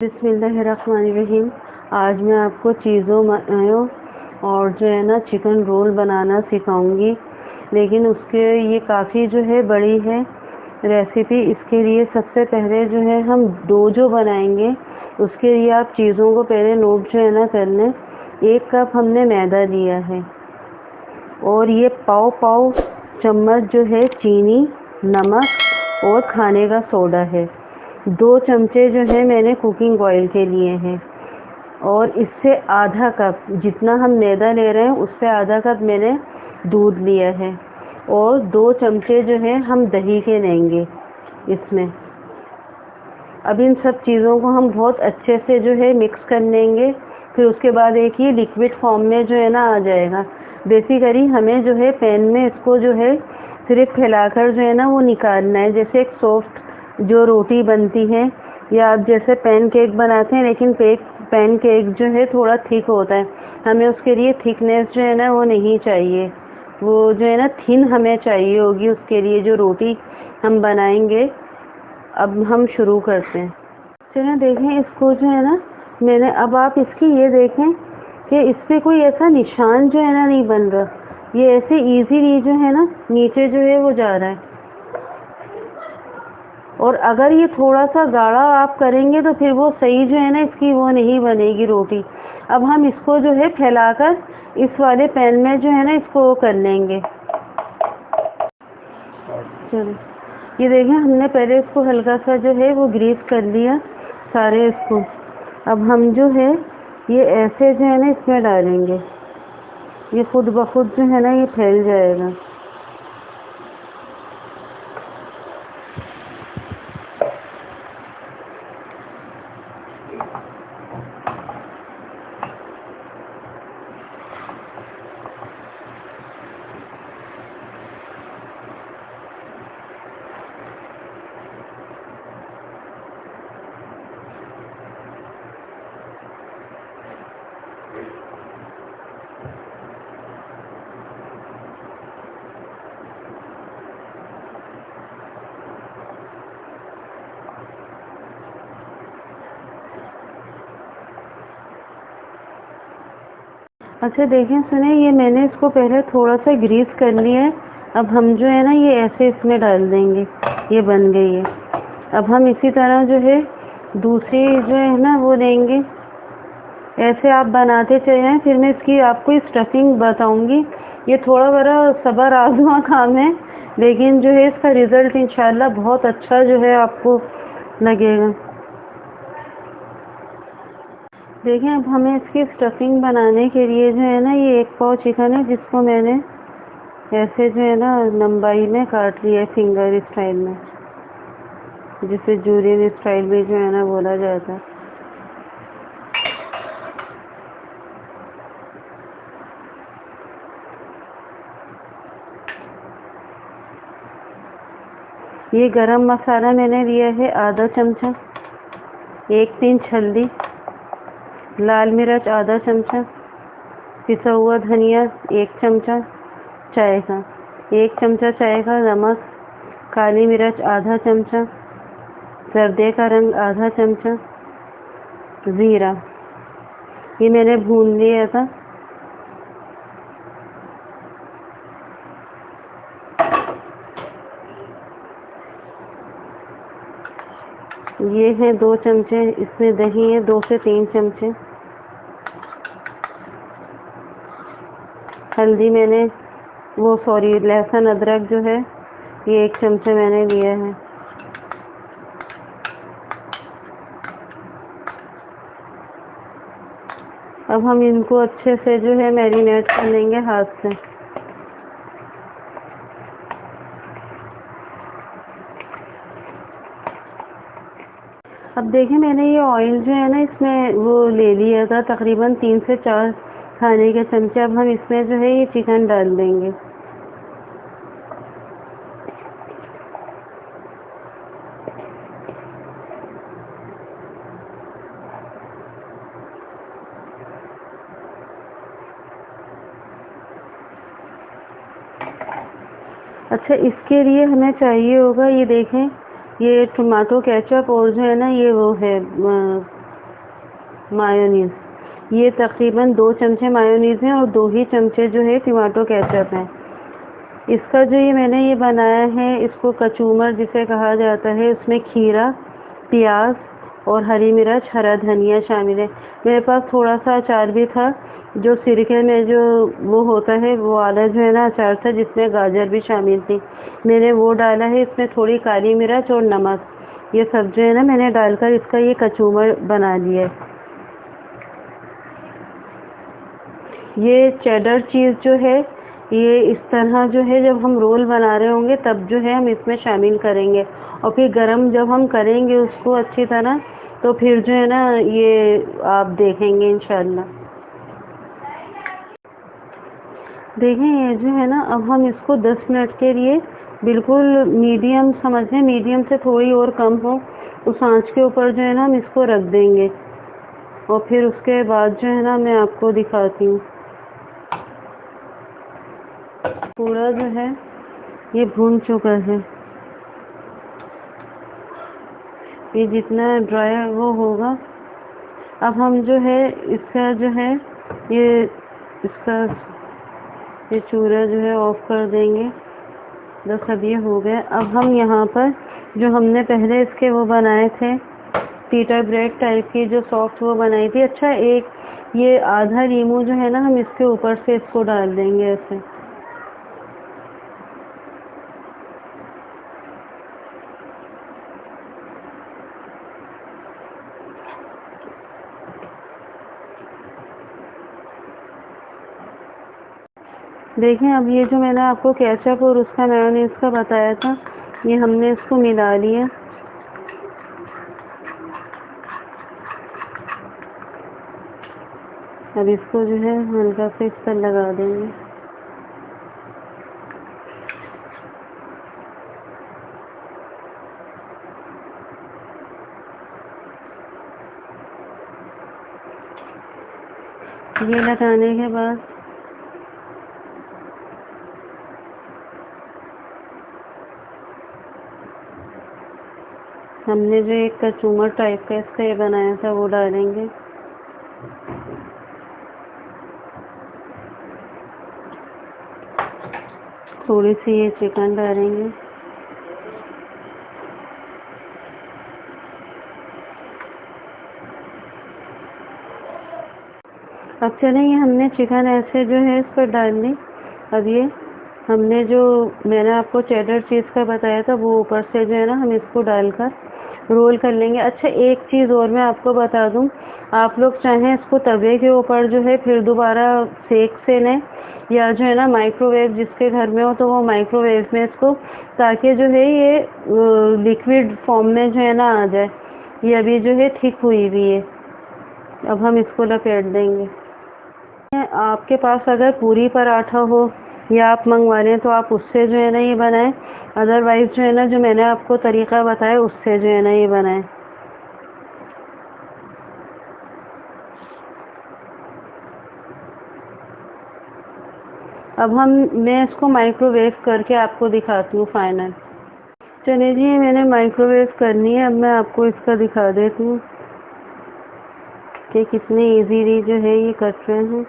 बिस्मिल्लाहिर्रहमानिर्रहीम। आज मैं आपको चीज़ों और जो है ना चिकन रोल बनाना सिखाऊंगी, लेकिन उसके ये काफ़ी जो है बड़ी है रेसिपी। इसके लिए सबसे पहले जो है हम डो जो बनाएंगे उसके लिए आप चीज़ों को पहले नोट जो है ना कर लें। 1 कप हमने मैदा लिया है और ये पाव चम्मच जो है चीनी, नमक और खाने का सोडा है। 2 चमचे जो है मैंने कुकिंग ऑयल के लिए हैं और इससे आधा कप, जितना हम मैदा ले रहे हैं उससे आधा कप मैंने दूध लिया है और 2 चमचे जो है हम दही के लेंगे इसमें। अब इन सब चीज़ों को हम बहुत अच्छे से जो है मिक्स कर लेंगे। फिर उसके बाद एक ही लिक्विड फॉर्म में जो है ना आ जाएगा। बेसिकली हमें जो है पैन में इसको जो है सिर्फ फैलाकर जो है ना वो निकालना है, जैसे एक सॉफ्ट जो रोटी बनती है या आप जैसे पैन केक बनाते हैं, लेकिन पैन केक जो है थोड़ा थिक होता है। हमें उसके लिए थिकनेस जो है ना वो नहीं चाहिए, वो जो है ना थिन हमें चाहिए होगी उसके लिए जो रोटी हम बनाएंगे। अब हम शुरू करते हैं। चलिए देखें इसको जो है ना मैंने, अब आप इसकी ये देखें कि इस पर कोई ऐसा निशान जो है ना नहीं बन रहा। ये ऐसे इजीली जो है ना नीचे जो है वो जा रहा है। और अगर ये थोड़ा सा गाढ़ा आप करेंगे तो फिर वो सही जो है ना इसकी वो नहीं बनेगी रोटी। अब हम इसको जो है फैलाकर इस वाले पैन में जो है ना इसको कर लेंगे। चलो ये देखें हमने पहले इसको हल्का सा जो है वो ग्रीस कर लिया सारे इसको। अब हम जो है ये ऐसे जो है ना इसमें डालेंगे, ये खुद ब खुद जो है ना ये फैल जाएगा। अच्छा देखें सुने, ये मैंने इसको पहले थोड़ा सा ग्रीस कर लिया है। अब हम जो है ना ये ऐसे इसमें डाल देंगे, ये बन गई है। अब हम इसी तरह जो है दूसरी जो है ना वो लेंगे। ऐसे आप बनाते चले जाएं, फिर मैं इसकी आपको स्टफिंग बताऊंगी। ये थोड़ा बड़ा सब्र आज़मा काम है, लेकिन जो है इसका रिज़ल्ट इंशाल्लाह बहुत अच्छा जो है आपको लगेगा। देखें अब हमें इसकी स्टफिंग बनाने के लिए जो है ना ये 1 पाव चिकन है, जिसको मैंने ऐसे जो है ना लंबाई में काट लिया है, फिंगर स्टाइल में, जिसे जूलियन स्टाइल में जो है ना बोला जाता है। ये गरम मसाला मैंने लिया है आधा चमचा, 1 पिंच हल्दी, लाल मिर्च आधा चमचा, पिसा हुआ धनिया 1 चमचा चाय का, 1 चमचा चाय का नमक, काली मिर्च आधा चमचा, जर्दे का रंग आधा चमचा, ज़ीरा ये मैंने भून लिया था। ये है 2 चमचे, इसमें दही है 2 से 3 चमचे। हल्दी मैंने लहसुन अदरक जो है ये 1 चमचे मैंने लिया है। अब हम इनको अच्छे से जो है मैरिनेट कर लेंगे हाथ से। अब देखें मैंने ये ऑयल जो है ना इसमें वो ले लिया था तकरीबन 3 से 4 खाने के चमचे। अब हम इसमें जो है ये चिकन डाल देंगे। अच्छा इसके लिए हमें चाहिए होगा, ये देखें ये टमाटो केचप और जो है ना ये वो है मायोनीज़। ये तकरीबन 2 चमचे मायोनीज़ हैं और 2 ही चमचे जो है टमाटो केचप हैं। इसका जो ये मैंने ये बनाया है, इसको कचूमर जिसे कहा जाता है, उसमें खीरा, प्याज और हरी मिर्च, हरा धनिया शामिल है। मेरे पास थोड़ा सा अचार भी था, जो सिरके में जो वो होता है, वो वाला जो है ना अचार था, जिसमें गाजर भी शामिल थी, मैंने वो डाला है। इसमें थोड़ी काली मिर्च और नमक, ये सब जो है ना मैंने डालकर इसका ये कचूमर बना लिया है। ये चेडर चीज़ जो है, ये इस तरह जो है जब हम रोल बना रहे होंगे तब जो है हम इसमें शामिल करेंगे, और फिर गरम जब हम करेंगे उसको अच्छी तरह, तो फिर जो है ना ये आप देखेंगे इंशाल्लाह। देखें ये जो है ना, अब हम इसको 10 मिनट के लिए बिल्कुल मीडियम समझ लें, मीडियम से थोड़ी और कम हो उस आंच के ऊपर जो है ना हम इसको रख देंगे, और फिर उसके बाद जो है ना मैं आपको दिखाती हूँ। पूरा जो है ये भून चुका है। ये जितना ड्राई वो होगा, अब हम जो है इसका जो है ये इसका ये चूरा जो है ऑफ कर देंगे। बस अब ये हो गया। अब हम यहाँ पर जो हमने पहले इसके वो बनाए थे पीटा ब्रेड टाइप की जो सॉफ्ट वो बनाई थी, अच्छा एक ये आधा लीमू जो है ना हम इसके ऊपर से इसको डाल देंगे ऐसे। देखें अब ये जो मैंने आपको केचप और उसका मेयोनीज का बताया था, ये हमने इसको मिला लिया। अब इसको जो है हल्का से इस पर लगा देंगे। ये लगाने के बाद हमने जो एक कचूमर टाइप का इसका ये बनाया था वो डालेंगे। थोड़ी सी ये चिकन डालेंगे। अब चलें, ये हमने चिकन ऐसे जो है इस पर डाल दी। अब ये हमने जो मैंने आपको चेडर चीज़ का बताया था वो ऊपर से जो है ना हम इसको डालकर रोल कर लेंगे। अच्छा एक चीज़ और मैं आपको बता दूं, आप लोग चाहें इसको तवे के ऊपर जो है फिर दोबारा सेक से लें, या जो है ना माइक्रोवेव जिसके घर में हो तो वो माइक्रोवेव में इसको, ताकि जो है ये लिक्विड फॉर्म में जो है ना आ जाए। ये अभी जो है थिक हुई हुई है। अब हम इसको लपेट देंगे। आपके पास अगर पूरी पराठा हो या आप मंगवा लें तो आप उससे जो है ना ये बनाएं, अदरवाइज जो है ना जो मैंने आपको तरीका बताया उससे जो है ना ये बनाएं। अब मैं इसको माइक्रोवेव करके आपको दिखाती हूँ फाइनल। चलिए जी, मैंने माइक्रोवेव करनी है। अब मैं आपको इसका दिखा देती हूँ कि कितने इजीली जो है ये कट रहे हैं।